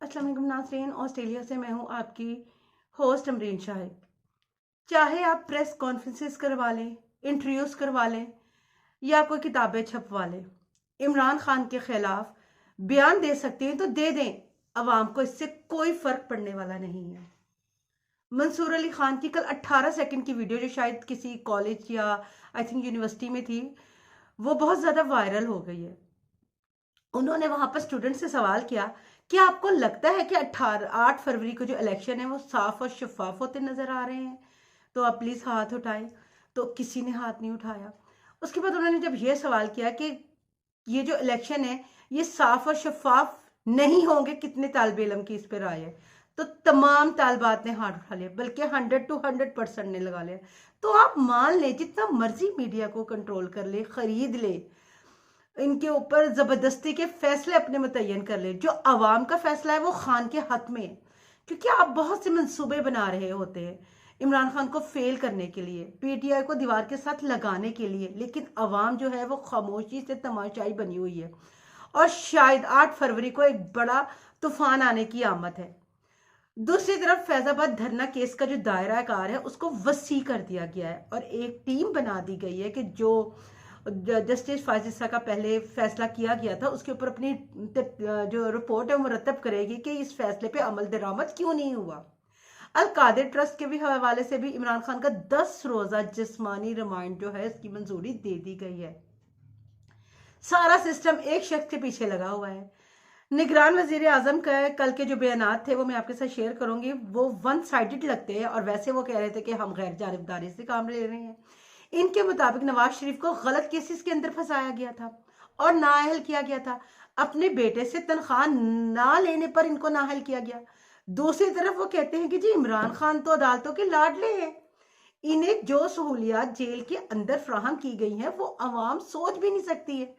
अस्सलाम वालेकुम नाज़रीन, ऑस्ट्रेलिया से मैं हूं आपकी होस्ट अमरीन शाहिद। चाहे आप प्रेस कॉन्फ्रेंसेस करवा लें, इंटरव्यूज़ करवा लें या कोई किताबें छपवा लें, इमरान खान के खिलाफ बयान दे सकते हैं तो दे दें। अवाम को इससे कोई फ़र्क पड़ने वाला नहीं है। मंसूर अली खान की कल 18 सेकंड की वीडियो जो शायद किसी कॉलेज या आई थिंक यूनिवर्सिटी में थी, वो बहुत ज़्यादा वायरल हो गई है। उन्होंने वहां पर स्टूडेंट से सवाल किया कि आपको लगता है कि 8 फरवरी को जो इलेक्शन है वो साफ और शफाफ होते नजर आ रहे हैं, तो आप प्लीज हाथ उठाएं। तो किसी ने हाथ नहीं उठाया। उसके बाद उन्होंने जब ये सवाल किया कि ये जो इलेक्शन है ये साफ और शफाफ नहीं होंगे, कितने तालिब इल्म की इस पर राय है, तो तमाम तालबात ने हाथ उठा लिया, बल्कि 100 to 100% ने लगा लिया। तो आप मान लें जितना मर्जी मीडिया को कंट्रोल कर ले, खरीद ले, इनके ऊपर जबरदस्ती के फैसले अपने मुतय्यन कर ले, जो अवाम का फैसला है वो खान के हक में है। क्योंकि आप बहुत से मंसूबे बना रहे होते हैं इमरान खान को फेल करने के लिए, पीटीआई को दीवार के साथ लगाने के लिए, लेकिन अवाम जो है वो खामोशी से तमाशाई बनी हुई है और शायद 8 फरवरी को एक बड़ा तूफान आने की आमद है। दूसरी तरफ फैजाबाद धरना केस का जो दायरा कार है उसको वसी कर दिया गया है और एक टीम बना दी गई है कि जो जस्टिस फाजिसा का पहले फैसला किया गया था उसके ऊपर अपनी जो रिपोर्ट है वो मुरतब करेगी कि इस फैसले पे अमल दरामद क्यों नहीं हुआ। अल कादिर ट्रस्ट के भी हवाले से भी इमरान खान का 10 रोजा जिस्मानी रिमांड जो है इसकी मंजूरी दे दी गई है। सारा सिस्टम एक शख्स के पीछे लगा हुआ है। निगरान वजीर आजम का कल के जो बयानात थे वो मैं आपके साथ शेयर करूंगी, वो वन साइडेड लगते हैं और वैसे वो कह रहे थे कि हम गैर जानिबदारी से काम ले रहे हैं। इनके मुताबिक नवाज शरीफ को गलत केसेस के अंदर फंसाया गया था और नाअहल किया गया था। अपने बेटे से तनख्वाह ना लेने पर इनको नाअहल किया गया। दूसरी तरफ वो कहते हैं कि जी इमरान खान तो अदालतों के लाडले हैं, इन्हें जो सहूलियात जेल के अंदर फ्राहम की गई हैं वो अवाम सोच भी नहीं सकती है।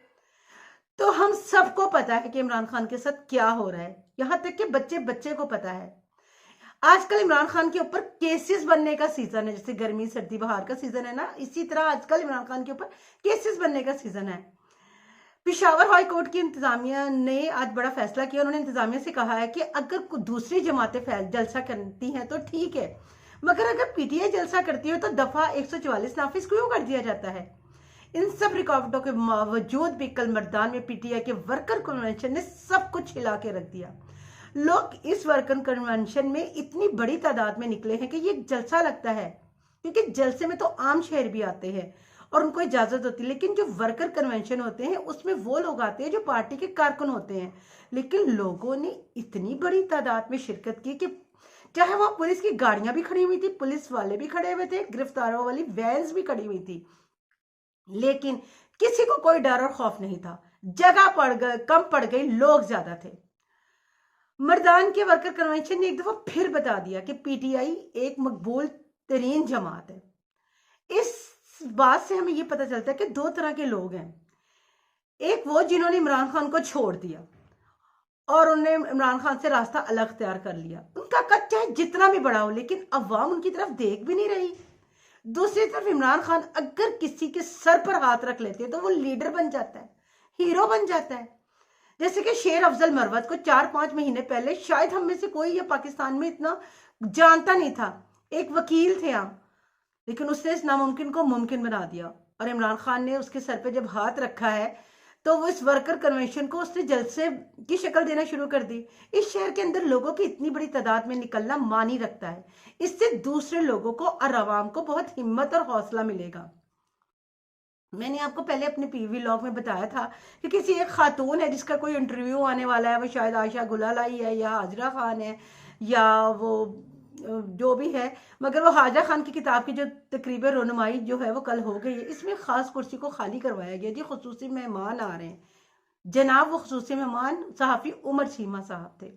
तो हम सबको पता है कि इमरान खान के साथ क्या हो रहा है, यहां तक कि बच्चे बच्चे को पता है। आजकल इमरान खान के ऊपर केसेस बनने का सीजन है, जैसे गर्मी सर्दी बहार का सीजन है ना, इसी तरह आजकल इमरान खान के ऊपर केसेस बनने का सीजन है। पिशावर हाई कोर्ट की इंतजामिया ने आज बड़ा फैसला किया। उन्होंने इंतजामिया से कहा है कि अगर दूसरी जमातें जलसा करती हैं तो ठीक है, मगर अगर पीटीआई जलसा करती है तो दफा 144 नाफिज क्यों कर दिया जाता है। इन सब रिकावटों के बावजूद भी कल मर्दान में पीटीआई के वर्कर कन्वेंशन ने सब कुछ हिला के रख दिया। लोग इस वर्कर कन्वेंशन में इतनी बड़ी तादाद में निकले हैं कि ये जलसा लगता है, क्योंकि जलसे में तो आम शहर भी आते हैं और उनको इजाजत होती है, लेकिन जो वर्कर कन्वेंशन होते हैं उसमें वो लोग आते हैं जो पार्टी के कारकुन होते हैं। लेकिन लोगों ने इतनी बड़ी तादाद में शिरकत की कि चाहे वहां पुलिस की गाड़ियां भी खड़ी हुई थी, पुलिस वाले भी खड़े हुए थे, गिरफ्तारों वाली वैन्स भी खड़ी हुई थी, लेकिन किसी को कोई डर और खौफ नहीं था। जगह कम पड़ गई, लोग ज्यादा थे। मर्दान के वर्कर कन्वेंशन ने एक दफा फिर बता दिया कि पीटीआई एक मकबूल तरीन जमात है। इस बात से हमें यह पता चलता है कि दो तरह के लोग हैं। एक वो जिन्होंने इमरान खान को छोड़ दिया और उन्होंने इमरान खान से रास्ता अलग तैयार कर लिया, उनका कद चाहे जितना भी बड़ा हो लेकिन अवाम उनकी तरफ देख भी नहीं रही। दूसरी तरफ इमरान खान अगर किसी के सर पर हाथ रख लेते हैं तो वो लीडर बन जाता है, हीरो बन जाता है। जैसे कि शेर अफजल मरवत को 4-5 महीने पहले शायद हम में से कोई या पाकिस्तान में इतना जानता नहीं था, एक वकील थे हम, लेकिन उसने इस नामुमकिन को मुमकिन बना दिया। और इमरान खान ने उसके सर पे जब हाथ रखा है तो वो इस वर्कर कन्वेंशन को उसने जलसे की शक्ल देना शुरू कर दी। इस शहर के अंदर लोगों की इतनी बड़ी तादाद में निकलना मानी रखता है, इससे दूसरे लोगों को और आवाम को बहुत हिम्मत और हौसला मिलेगा। मैंने आपको पहले अपने पीवी लॉग में बताया था कि किसी एक खातून है जिसका कोई इंटरव्यू आने वाला है, वो शायद आयशा गुलालाई है या हाजरा खान है या वो जो भी है, मगर वो हाजरा खान की किताब की जो तकरीब रोनुमाई जो है वो कल हो गई है। इसमें खास कुर्सी को खाली करवाया गया जी, खुसूसी मेहमान आ रहे हैं जनाब। वो खुसूसी मेहमान सहाफ़ी उमर चीमा साहब थे।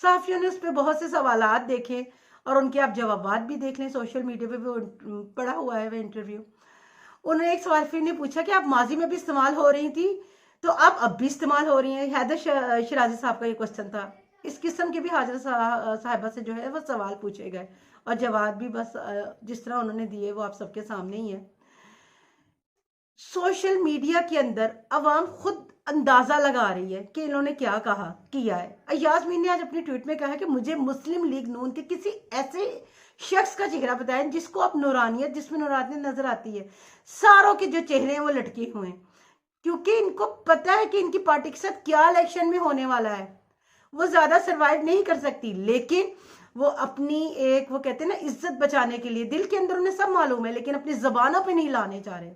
सहाफ़ियों ने उस पर बहुत से सवालात देखे और उनके आप जवाबात भी देख लें, सोशल मीडिया पे भी पड़ा हुआ है वह इंटरव्यू। उन्होंने एक सवाल ने पूछा कि आप माजी में भी इस्तेमाल हो रही थी तो आप अब भी इस्तेमाल हो रही हैं। हैदर शिराजी साहब का ये क्वेश्चन था। इस किस्म के भी हाजरा साहिबा से जो है वो सवाल पूछे गए और जवाब भी बस जिस तरह उन्होंने दिए वो आप सबके सामने ही है। सोशल मीडिया के अंदर अवाम खुद अंदाजा लगा रही है कि इन्होंने क्या कहा किया है। अय्याज मीर ने आज अपनी ट्वीट में कहा कि मुझे मुस्लिम लीग नून के किसी ऐसे शख्स का चेहरा बताएं जिसको अब नूरानियत, जिसमें नूरानियत नजर आती है। सारों के जो चेहरे हैं वो लटके हुए हैं, क्योंकि इनको पता है कि इनकी पार्टी के साथ क्या इलेक्शन में होने वाला है। वो ज्यादा सरवाइव नहीं कर सकती, लेकिन वो अपनी एक, वो कहते हैं ना, इज्जत बचाने के लिए, दिल के अंदर उन्हें सब मालूम है, लेकिन अपनी जबानों पे नहीं लाने चाह रहे।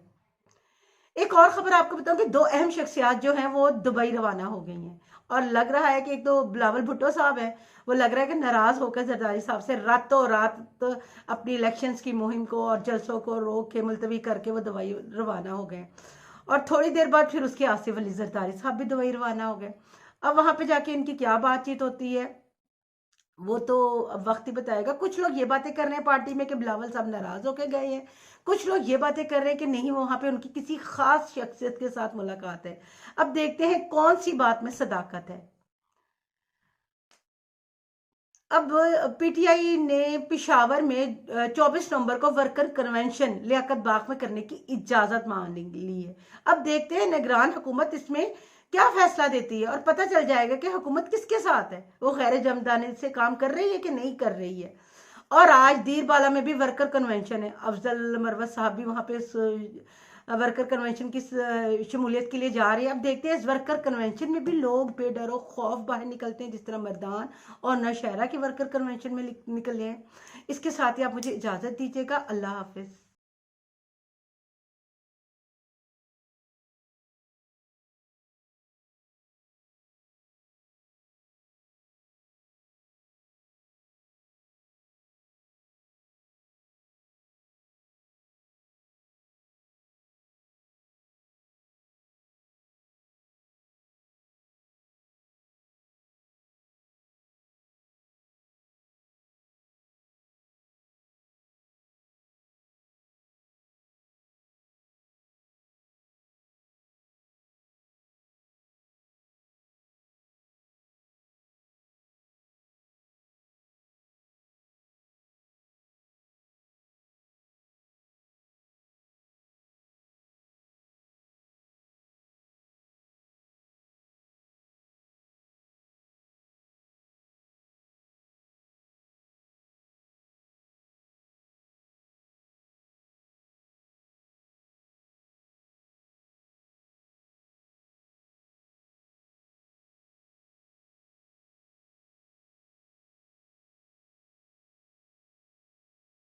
एक और खबर आपको बताऊं कि 2 अहम शख्सियात जो हैं वो दुबई रवाना हो गई हैं, और लग रहा है कि एक तो बिलावल भुट्टो साहब है, वो लग रहा है कि नाराज होकर जरदारी साहब से रातों रात अपनी इलेक्शंस की मुहिम को और जलसों को रोक के मुलतवी करके वो दुबई रवाना हो गए। और थोड़ी देर बाद फिर उसके आसिफ अली जरदारी साहब भी दुबई रवाना हो गए। अब वहां पे जाके इनकी क्या बातचीत होती है वो तो अब वक्त ही बताएगा। कुछ लोग ये बातें कर रहे हैं पार्टी में कि बिलावल साहब नाराज होकर गए हैं, कुछ लोग ये बातें कर रहे हैं कि नहीं, वहां पे उनकी किसी खास शख्सियत के साथ मुलाकात है। अब देखते हैं कौन सी बात में सदाकत है। अब पीटीआई ने पिशावर में 24 नवंबर को वर्कर कन्वेंशन लियाकत बाग में करने की इजाजत मांग ली है। अब देखते हैं निगरान हुकूमत इसमें क्या फैसला देती है, और पता चल जाएगा कि हुकूमत किसके साथ है, वो गैर जमदानी से काम कर रही है कि नहीं कर रही है। और आज दीरबाला में भी वर्कर कन्वेंशन है। अफजल मरवत साहब भी वहां पे वर्कर कन्वेंशन की शमूलियत के लिए जा रहे हैं। अब देखते हैं इस वर्कर कन्वेंशन में भी लोग बेडर खौफ बाहर निकलते हैं, जिस तरह मर्दान और नौशहरा के वर्कर कन्वेंशन में निकले हैं। इसके साथ ही आप मुझे इजाजत दीजिएगा। अल्लाह हाफिज।